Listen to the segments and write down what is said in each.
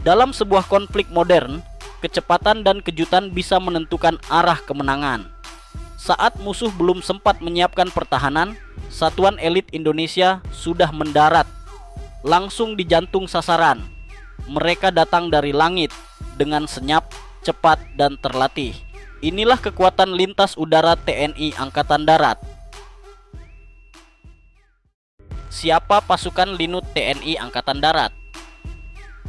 Dalam sebuah konflik modern, kecepatan dan kejutan bisa menentukan arah kemenangan. Saat musuh belum sempat menyiapkan pertahanan, satuan elit Indonesia sudah mendarat langsung di jantung sasaran. Mereka datang dari langit dengan senyap, cepat, dan terlatih. Inilah kekuatan lintas udara TNI Angkatan Darat. Siapa pasukan Linut TNI Angkatan Darat?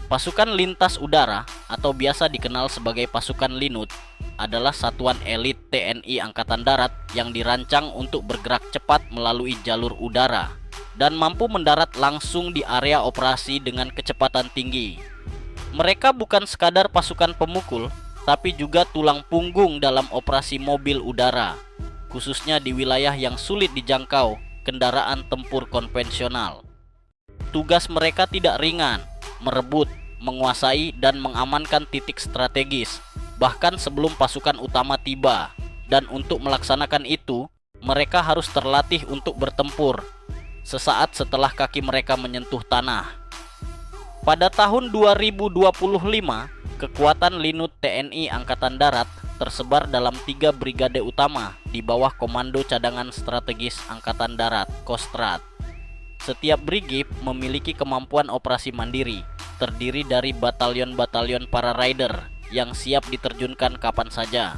Pasukan lintas udara atau biasa dikenal sebagai pasukan Linut adalah satuan elit TNI Angkatan Darat yang dirancang untuk bergerak cepat melalui jalur udara dan mampu mendarat langsung di area operasi dengan kecepatan tinggi. Mereka bukan sekadar pasukan pemukul, tapi juga tulang punggung dalam operasi mobil udara, khususnya di wilayah yang sulit dijangkau kendaraan tempur konvensional. Tugas mereka tidak ringan, merebut, menguasai, dan mengamankan titik strategis, bahkan sebelum pasukan utama tiba. Dan untuk melaksanakan itu, mereka harus terlatih untuk bertempur sesaat setelah kaki mereka menyentuh tanah. Pada tahun 2025, kekuatan Linut TNI Angkatan Darat tersebar dalam 3 brigade utama di bawah Komando Cadangan Strategis Angkatan Darat (Kostrad). Setiap brigade memiliki kemampuan operasi mandiri, terdiri dari batalion-batalion para rider yang siap diterjunkan kapan saja.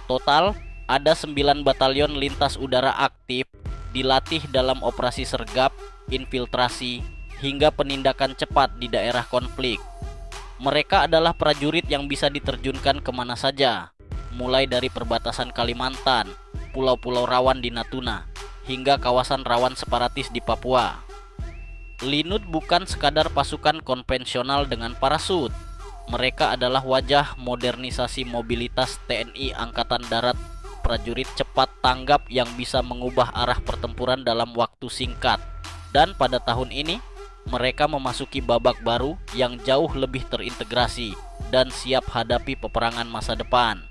Total, ada 9 batalion lintas udara aktif dilatih dalam operasi sergap, infiltrasi, hingga penindakan cepat di daerah konflik. Mereka adalah prajurit yang bisa diterjunkan kemana saja, mulai dari perbatasan Kalimantan, pulau-pulau rawan di Natuna, hingga kawasan rawan separatis di Papua. Linut bukan sekadar pasukan konvensional dengan parasut. Mereka adalah wajah modernisasi mobilitas TNI Angkatan Darat, prajurit cepat tanggap yang bisa mengubah arah pertempuran dalam waktu singkat. Dan pada tahun ini, mereka memasuki babak baru yang jauh lebih terintegrasi dan siap hadapi peperangan masa depan.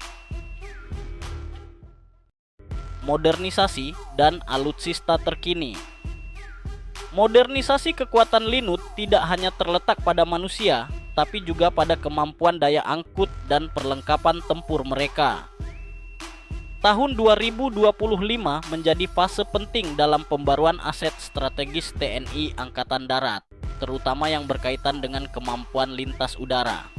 Modernisasi dan alutsista terkini. Modernisasi kekuatan Linut tidak hanya terletak pada manusia, tapi juga pada kemampuan daya angkut dan perlengkapan tempur mereka. Tahun 2025 menjadi fase penting dalam pembaruan aset strategis TNI Angkatan Darat, terutama yang berkaitan dengan kemampuan lintas udara.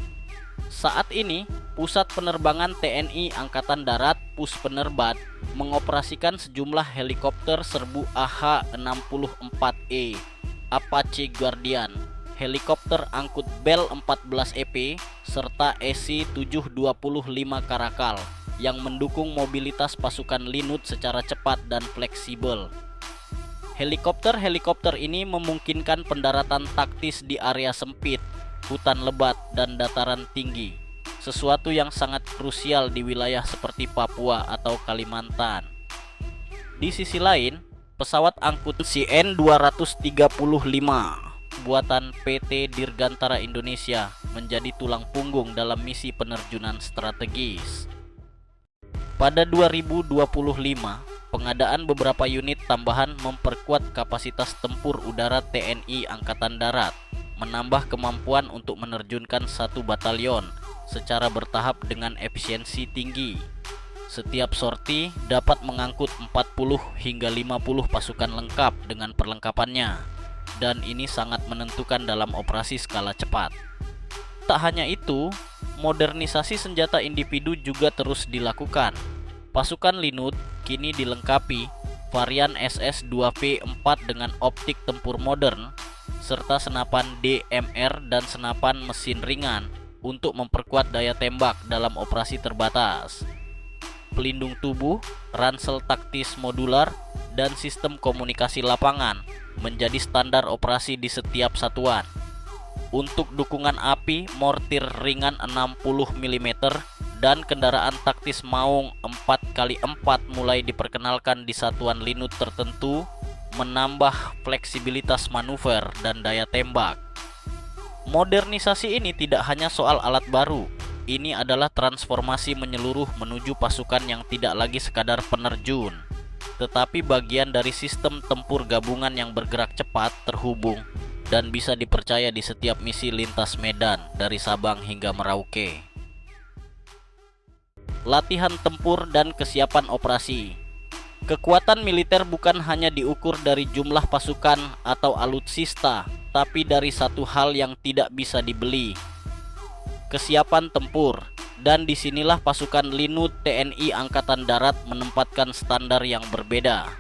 Saat ini, Pusat Penerbangan TNI Angkatan Darat (Puspenerbat) mengoperasikan sejumlah helikopter serbu AH-64E Apache Guardian, helikopter angkut Bell 14EP, serta SC-725 Caracal yang mendukung mobilitas pasukan Linut secara cepat dan fleksibel. Helikopter-helikopter ini memungkinkan pendaratan taktis di area sempit, hutan lebat, dan dataran tinggi, sesuatu yang sangat krusial di wilayah seperti Papua atau Kalimantan. Di sisi lain, pesawat angkut CN-235 buatan PT Dirgantara Indonesia menjadi tulang punggung dalam misi penerjunan strategis. Pada 2025, pengadaan beberapa unit tambahan memperkuat kapasitas tempur udara TNI Angkatan Darat, menambah kemampuan untuk menerjunkan 1 batalion secara bertahap dengan efisiensi tinggi. Setiap sorti dapat mengangkut 40 hingga 50 pasukan lengkap dengan perlengkapannya, dan ini sangat menentukan dalam operasi skala cepat. Tak hanya itu, modernisasi senjata individu juga terus dilakukan. Pasukan Linut kini dilengkapi varian SS-2V4 dengan optik tempur modern, serta senapan DMR dan senapan mesin ringan untuk memperkuat daya tembak dalam operasi terbatas. Pelindung tubuh, ransel taktis modular, dan sistem komunikasi lapangan menjadi standar operasi di setiap satuan. Untuk dukungan api, mortir ringan 60 mm dan kendaraan taktis maung 4x4 mulai diperkenalkan di satuan Linut tertentu, menambah fleksibilitas manuver dan daya tembak. Modernisasi ini tidak hanya soal alat baru, ini adalah transformasi menyeluruh menuju pasukan yang tidak lagi sekadar penerjun, tetapi bagian dari sistem tempur gabungan yang bergerak cepat, terhubung, dan bisa dipercaya di setiap misi lintas medan dari Sabang hingga Merauke. Latihan tempur dan kesiapan operasi. Kekuatan militer bukan hanya diukur dari jumlah pasukan atau alutsista, tapi dari satu hal yang tidak bisa dibeli: kesiapan tempur. Dan disinilah pasukan Linut TNI Angkatan Darat menempatkan standar yang berbeda.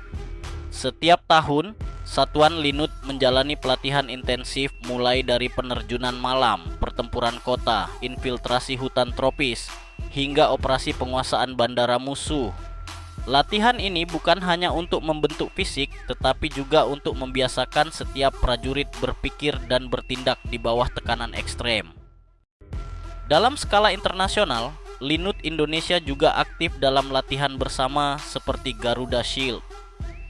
Setiap tahun, Satuan Linut menjalani pelatihan intensif mulai dari penerjunan malam, pertempuran kota, infiltrasi hutan tropis, hingga operasi penguasaan bandara musuh. Latihan ini bukan hanya untuk membentuk fisik, tetapi juga untuk membiasakan setiap prajurit berpikir dan bertindak di bawah tekanan ekstrem. Dalam skala internasional, Linut Indonesia juga aktif dalam latihan bersama seperti Garuda Shield,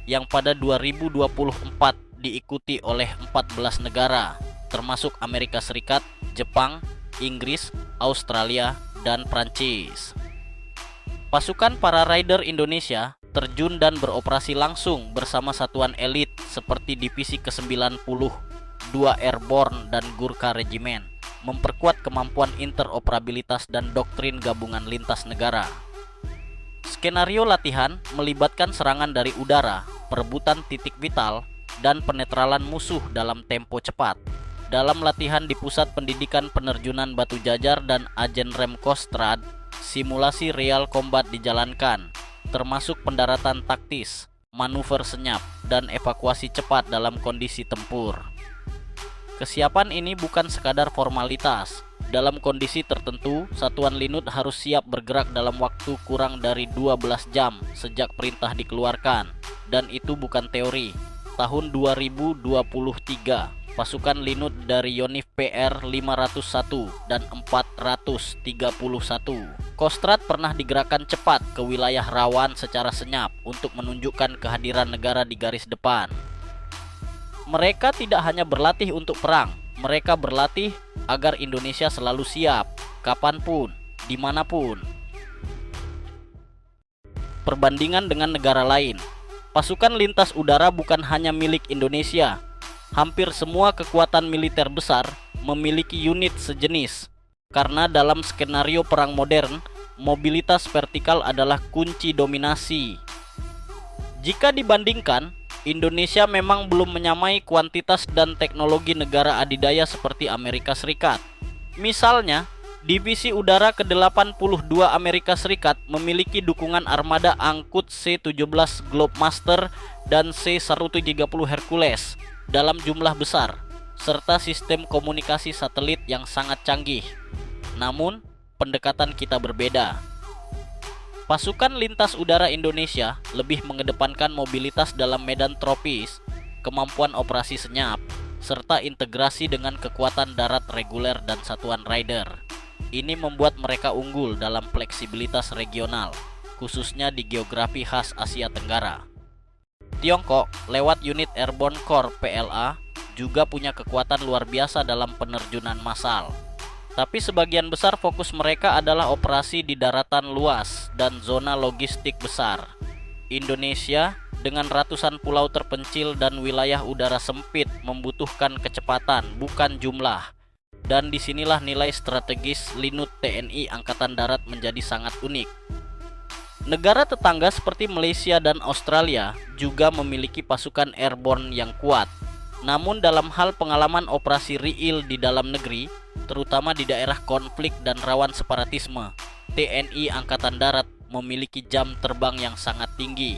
yang pada 2024 diikuti oleh 14 negara, termasuk Amerika Serikat, Jepang, Inggris, Australia, dan Prancis. Pasukan para Rider Indonesia terjun dan beroperasi langsung bersama satuan elit seperti Divisi ke-90, 2 Airborne, dan Gurkha Regiment, memperkuat kemampuan interoperabilitas dan doktrin gabungan lintas negara. Skenario latihan melibatkan serangan dari udara, perebutan titik vital, dan penetralan musuh dalam tempo cepat. Dalam latihan di Pusat Pendidikan Penerjunan Batu Jajar dan Agen Rem Kostrad, simulasi real combat dijalankan, termasuk pendaratan taktis, manuver senyap, dan evakuasi cepat dalam kondisi tempur. Kesiapan ini bukan sekadar formalitas. Dalam kondisi tertentu, Satuan Linut harus siap bergerak dalam waktu kurang dari 12 jam sejak perintah dikeluarkan. Dan itu bukan teori. Tahun 2023, pasukan Linut dari Yonif PR 501 dan 431 Kostrad pernah digerakkan cepat ke wilayah rawan secara senyap untuk menunjukkan kehadiran negara di garis depan. Mereka tidak hanya berlatih untuk perang, mereka berlatih agar Indonesia selalu siap, kapanpun, dimanapun. Perbandingan dengan negara lain, pasukan lintas udara bukan hanya milik Indonesia. Hampir semua kekuatan militer besar memiliki unit sejenis, karena dalam skenario perang modern, mobilitas vertikal adalah kunci dominasi. Jika dibandingkan, Indonesia memang belum menyamai kuantitas dan teknologi negara adidaya seperti Amerika Serikat. Misalnya, Divisi Udara ke-82 Amerika Serikat memiliki dukungan armada angkut C-17 Globemaster dan C-130 Hercules dalam jumlah besar, serta sistem komunikasi satelit yang sangat canggih. Namun, pendekatan kita berbeda. Pasukan lintas udara Indonesia lebih mengedepankan mobilitas dalam medan tropis, kemampuan operasi senyap, serta integrasi dengan kekuatan darat reguler dan satuan rider. Ini membuat mereka unggul dalam fleksibilitas regional, khususnya di geografi khas Asia Tenggara. Tiongkok, lewat unit Airborne Corps PLA, juga punya kekuatan luar biasa dalam penerjunan massal. Tapi sebagian besar fokus mereka adalah operasi di daratan luas dan zona logistik besar. Indonesia dengan ratusan pulau terpencil dan wilayah udara sempit membutuhkan kecepatan, bukan jumlah. Dan disinilah nilai strategis Linut TNI Angkatan Darat menjadi sangat unik. Negara tetangga seperti Malaysia dan Australia juga memiliki pasukan airborne yang kuat. Namun dalam hal pengalaman operasi real di dalam negeri, terutama di daerah konflik dan rawan separatisme, TNI Angkatan Darat memiliki jam terbang yang sangat tinggi.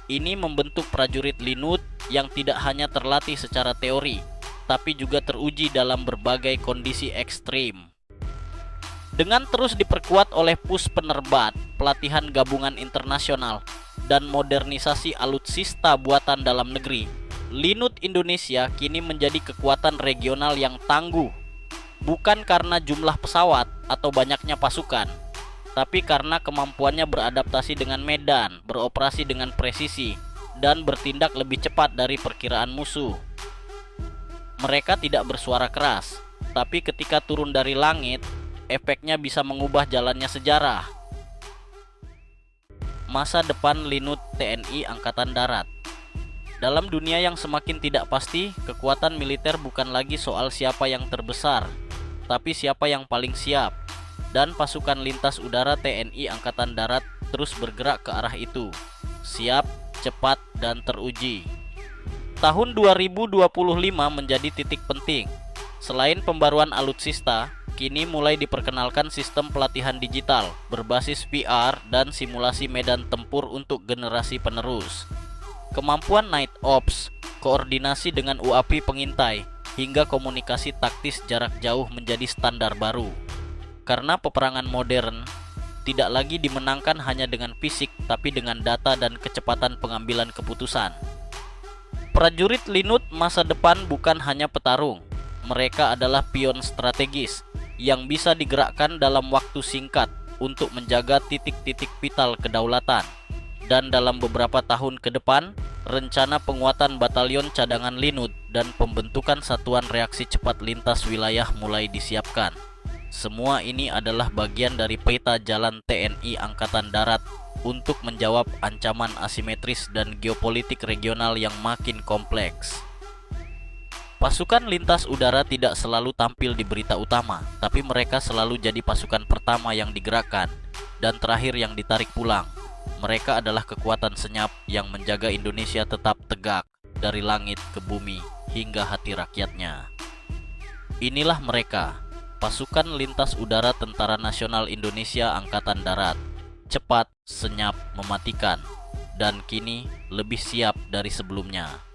Ini membentuk prajurit Linut yang tidak hanya terlatih secara teori, tapi juga teruji dalam berbagai kondisi ekstrim. Dengan terus diperkuat oleh pus penerbat, pelatihan gabungan internasional, dan modernisasi alutsista buatan dalam negeri, Linut Indonesia kini menjadi kekuatan regional yang tangguh, bukan karena jumlah pesawat atau banyaknya pasukan, tapi karena kemampuannya beradaptasi dengan medan, beroperasi dengan presisi, dan bertindak lebih cepat dari perkiraan musuh. Mereka tidak bersuara keras, tapi ketika turun dari langit, efeknya bisa mengubah jalannya sejarah. Masa depan Linut TNI Angkatan Darat. Dalam dunia yang semakin tidak pasti, kekuatan militer bukan lagi soal siapa yang terbesar, tapi siapa yang paling siap. Dan pasukan lintas udara TNI Angkatan Darat terus bergerak ke arah itu. Siap, cepat, dan teruji. Tahun 2025 menjadi titik penting. Selain pembaruan alutsista, kini mulai diperkenalkan sistem pelatihan digital berbasis VR dan simulasi medan tempur untuk generasi penerus. Kemampuan night ops, koordinasi dengan UAV pengintai, hingga komunikasi taktis jarak jauh menjadi standar baru. Karena peperangan modern tidak lagi dimenangkan hanya dengan fisik, tapi dengan data dan kecepatan pengambilan keputusan. Prajurit Linut masa depan bukan hanya petarung, mereka adalah pion strategis yang bisa digerakkan dalam waktu singkat untuk menjaga titik-titik vital kedaulatan. Dan dalam beberapa tahun ke depan, rencana penguatan batalion cadangan Linut dan pembentukan satuan reaksi cepat lintas wilayah mulai disiapkan. Semua ini adalah bagian dari peta jalan TNI Angkatan Darat untuk menjawab ancaman asimetris dan geopolitik regional yang makin kompleks. Pasukan lintas udara tidak selalu tampil di berita utama, tapi mereka selalu jadi pasukan pertama yang digerakkan dan terakhir yang ditarik pulang. Mereka adalah kekuatan senyap yang menjaga Indonesia tetap tegak dari langit ke bumi hingga hati rakyatnya. Inilah mereka, pasukan lintas udara Tentara Nasional Indonesia Angkatan Darat. Cepat, senyap, mematikan, dan kini lebih siap dari sebelumnya.